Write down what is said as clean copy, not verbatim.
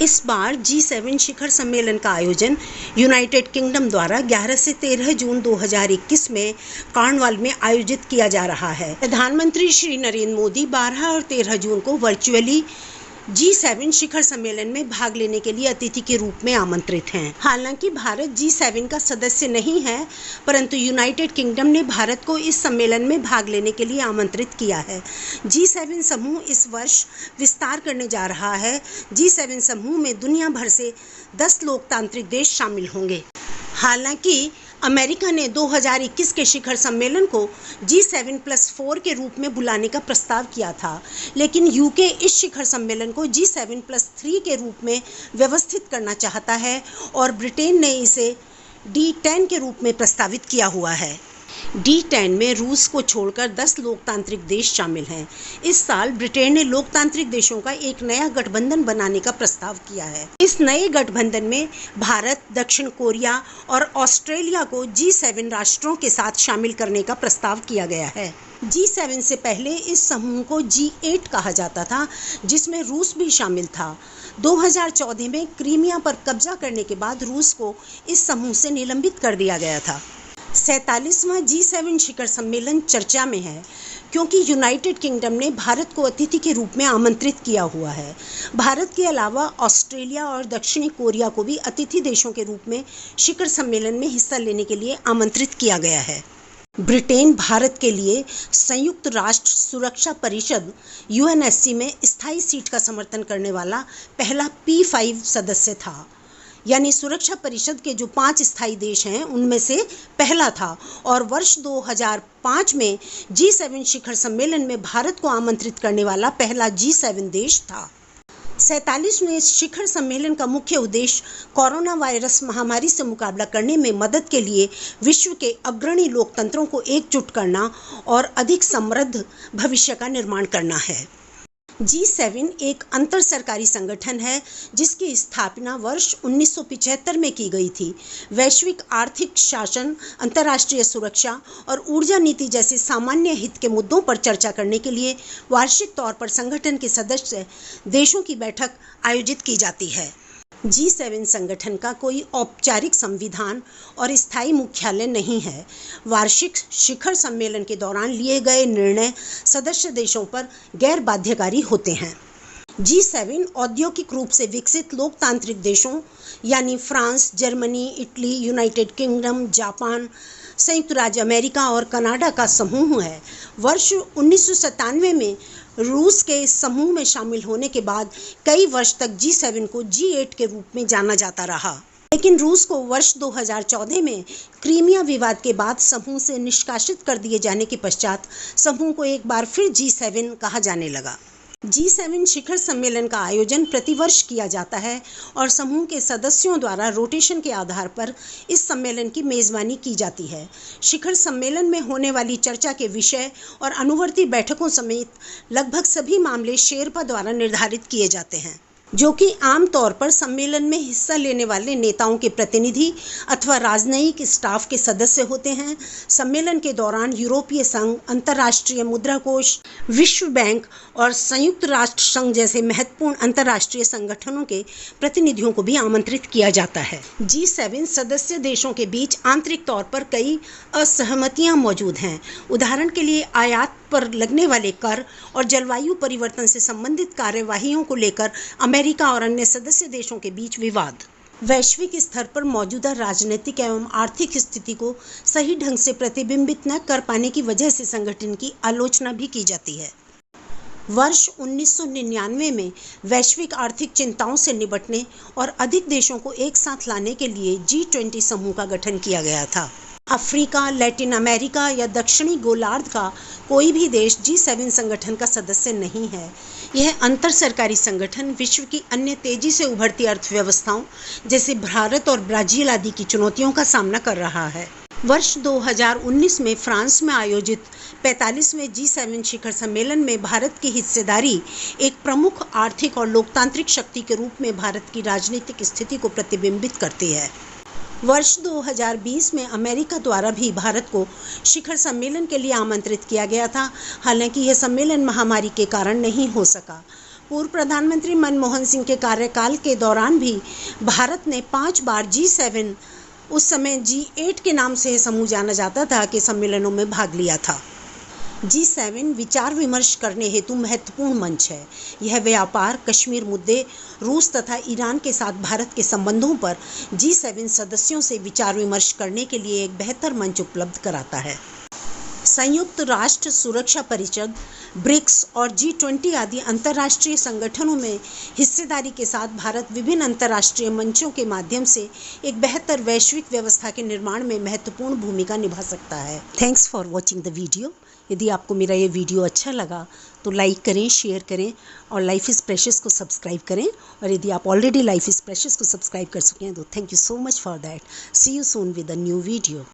इस बार G7 शिखर सम्मेलन का आयोजन यूनाइटेड किंगडम द्वारा 11 से 13 जून 2021 में कॉर्नवाल में आयोजित किया जा रहा है। प्रधानमंत्री श्री नरेंद्र मोदी 12 और 13 जून को वर्चुअली G7 शिखर सम्मेलन में भाग लेने के लिए अतिथि के रूप में आमंत्रित हैं। हालांकि भारत G7 का सदस्य नहीं है, परंतु यूनाइटेड किंगडम ने भारत को इस सम्मेलन में भाग लेने के लिए आमंत्रित किया है। G7 समूह इस वर्ष विस्तार करने जा रहा है। G7 समूह में दुनिया भर से 10 लोकतांत्रिक देश शामिल होंगे। हालांकि अमेरिका ने 2021 के शिखर सम्मेलन को G7+4 के रूप में बुलाने का प्रस्ताव किया था, लेकिन यूके इस शिखर सम्मेलन को G7+3 के रूप में व्यवस्थित करना चाहता है और ब्रिटेन ने इसे D10 के रूप में प्रस्तावित किया हुआ है। D10 में रूस को छोड़कर 10 लोकतांत्रिक देश शामिल हैं। इस साल ब्रिटेन ने लोकतांत्रिक देशों का एक नया गठबंधन बनाने का प्रस्ताव किया है। इस नए गठबंधन में भारत, दक्षिण कोरिया और ऑस्ट्रेलिया को G7 राष्ट्रों के साथ शामिल करने का प्रस्ताव किया गया है। G7 से पहले इस समूह को G8 कहा जाता था, जिसमें रूस भी शामिल था। 2014 में क्रीमिया पर कब्जा करने के बाद रूस को इस समूह से निलंबित कर दिया गया था। 47वां G7 शिखर सम्मेलन चर्चा में है, क्योंकि यूनाइटेड किंगडम ने भारत को अतिथि के रूप में आमंत्रित किया हुआ है। भारत के अलावा ऑस्ट्रेलिया और दक्षिणी कोरिया को भी अतिथि देशों के रूप में शिखर सम्मेलन में हिस्सा लेने के लिए आमंत्रित किया गया है। ब्रिटेन भारत के लिए संयुक्त राष्ट्र सुरक्षा परिषद UNSC में स्थायी सीट का समर्थन करने वाला पहला P5 सदस्य था, यानी सुरक्षा परिषद के जो 5 स्थायी देश हैं उनमें से पहला था, और वर्ष 2005 में G7 शिखर सम्मेलन में भारत को आमंत्रित करने वाला पहला G7 देश था। 47वें शिखर सम्मेलन का मुख्य उद्देश्य कोरोना वायरस महामारी से मुकाबला करने में मदद के लिए विश्व के अग्रणी लोकतंत्रों को एकजुट करना और अधिक समृद्ध भविष्य का निर्माण करना है। G7 एक अंतर सरकारी संगठन है, जिसकी स्थापना वर्ष 1975 में की गई थी। वैश्विक आर्थिक शासन, अंतर्राष्ट्रीय सुरक्षा और ऊर्जा नीति जैसे सामान्य हित के मुद्दों पर चर्चा करने के लिए वार्षिक तौर पर संगठन के सदस्य देशों की बैठक आयोजित की जाती है। G7 संगठन का कोई औपचारिक संविधान और स्थायी मुख्यालय नहीं है। वार्षिक शिखर सम्मेलन के दौरान लिए गए निर्णय सदस्य देशों पर गैर बाध्यकारी होते हैं। G7 औद्योगिक रूप से विकसित लोकतांत्रिक देशों यानी France, Germany, Italy, United kingdom, Japan, संयुक्त राज्य अमेरिका और कनाडा का समूह है। वर्ष 1997 में रूस के इस समूह में शामिल होने के बाद कई वर्ष तक G7 को G8 के रूप में जाना जाता रहा, लेकिन रूस को वर्ष 2014 में क्रीमिया विवाद के बाद समूह से निष्कासित कर दिए जाने के पश्चात समूह को एक बार फिर G7 कहा जाने लगा। G7 शिखर सम्मेलन का आयोजन प्रतिवर्ष किया जाता है और समूह के सदस्यों द्वारा रोटेशन के आधार पर इस सम्मेलन की मेज़बानी की जाती है। शिखर सम्मेलन में होने वाली चर्चा के विषय और अनुवर्ती बैठकों समेत लगभग सभी मामले शेरपा द्वारा निर्धारित किए जाते हैं, जो कि आमतौर पर सम्मेलन में हिस्सा लेने वाले नेताओं के प्रतिनिधि अथवा राजनयिक स्टाफ के सदस्य होते हैं। सम्मेलन के दौरान यूरोपीय संघ, अंतर्राष्ट्रीय मुद्रा कोष, विश्व बैंक और संयुक्त राष्ट्र संघ जैसे महत्वपूर्ण अंतर्राष्ट्रीय संगठनों के प्रतिनिधियों को भी आमंत्रित किया जाता है। G7 सदस्य देशों के बीच आंतरिक तौर पर कई असहमतियां मौजूद हैं। उदाहरण के लिए आयात पर लगने वाले कर और जलवायु परिवर्तन से संबंधित कार्यवाहियों को लेकर अमेरिका और अन्य सदस्य देशों के बीच विवाद। वैश्विक स्तर पर मौजूदा राजनीतिक एवं आर्थिक स्थिति को सही ढंग से प्रतिबिंबित न कर पाने की वजह से संगठन की आलोचना भी की जाती है। वर्ष 1999 में वैश्विक आर्थिक चिंताओं से निपटने और अधिक देशों को एक साथ लाने के लिए G20 समूह का गठन किया गया था। अफ्रीका, लैटिन अमेरिका या दक्षिणी गोलार्ध का कोई भी देश G7 संगठन का सदस्य नहीं है। यह अंतर सरकारी संगठन विश्व की अन्य तेजी से उभरती अर्थव्यवस्थाओं जैसे भारत और ब्राजील आदि की चुनौतियों का सामना कर रहा है। वर्ष 2019 में फ्रांस में आयोजित 45वें G7 शिखर सम्मेलन में भारत की हिस्सेदारी एक प्रमुख आर्थिक और लोकतांत्रिक शक्ति के रूप में भारत की राजनीतिक स्थिति को प्रतिबिंबित करती है। वर्ष 2020 में अमेरिका द्वारा भी भारत को शिखर सम्मेलन के लिए आमंत्रित किया गया था। हालांकि यह सम्मेलन महामारी के कारण नहीं हो सका। पूर्व प्रधानमंत्री मनमोहन सिंह के कार्यकाल के दौरान भी भारत ने 5 बार G7, उस समय G8 के नाम से समूह जाना जाता था, के सम्मेलनों में भाग लिया था। G7 विचार विमर्श करने हेतु महत्वपूर्ण मंच है। यह व्यापार, कश्मीर मुद्दे, रूस तथा ईरान के साथ भारत के संबंधों पर G7 सदस्यों से विचार विमर्श करने के लिए एक बेहतर मंच उपलब्ध कराता है। संयुक्त राष्ट्र सुरक्षा परिषद, ब्रिक्स और G20 आदि अंतर्राष्ट्रीय संगठनों में हिस्सेदारी के साथ भारत विभिन्न अंतर्राष्ट्रीय मंचों के माध्यम से एक बेहतर वैश्विक व्यवस्था के निर्माण में महत्वपूर्ण भूमिका निभा सकता है। Thanks for watching the video. यदि आपको मेरा ये वीडियो अच्छा लगा तो लाइक करें, शेयर करें और लाइफ इज़ प्रेशियस को सब्सक्राइब करें। और यदि आप ऑलरेडी लाइफ इज़ प्रेशियस को सब्सक्राइब कर चुके हैं तो thank you so much for that. See you soon with a new video.